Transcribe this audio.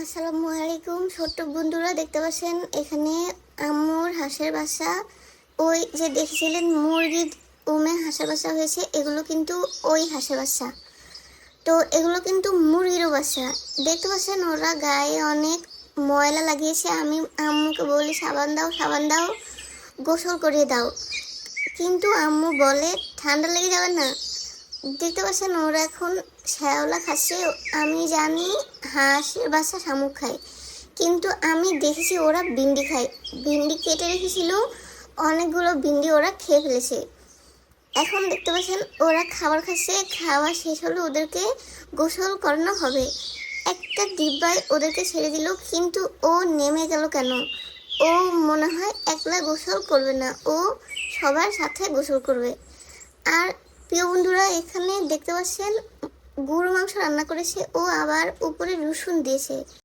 আসসালামু আলাইকুম ছোট্ট বন্ধুরা, দেখতে পাচ্ছেন এখানে আম্মুর হাঁসের বাসা। ওই যে দেখেছিলেন মুরগির উমে হাঁসের বাসা হয়েছে, এগুলো কিন্তু ওই হাঁসের বাসা। তো এগুলো কিন্তু মুরগিরও বাসা। দেখতে পাচ্ছেন ওরা গায়ে অনেক ময়লা লাগিয়েছে। আমি আম্মুকে বলি সাবান দাও, সাবান দাও, গোসল করিয়ে দাও, কিন্তু আম্মু বলে ঠান্ডা লেগে যাবে না। দেখতে পাচ্ছেন ওরা এখন শ্যাওলা খাচ্ছে। আমি জানি হাঁসের বাসা শামুক খায়, কিন্তু আমি দেখেছি ওরা ভিন্ডি খায়। ভিন্ডি কেটে রেখেছিল, অনেকগুলো ভিন্ডি ওরা খেয়ে ফেলেছে। এখন দেখতে পাচ্ছেন ওরা খাবার খাচ্ছে। খাওয়া শেষ হলে ওদেরকে গোসল করানো হবে। একটা ডিব্বায় ওদেরকে ছেড়ে দিল, কিন্তু ও নেমে গেল কেন? ও মনে হয় একলা গোসল করবে না, ও সবার সাথে গোসল করবে। আর প্রিয় বন্ধুরা, এখানে দেখতে পাচ্ছেন গরুর মাংস রান্না করেছে, ও আবার উপরে রসুন দিয়েছে।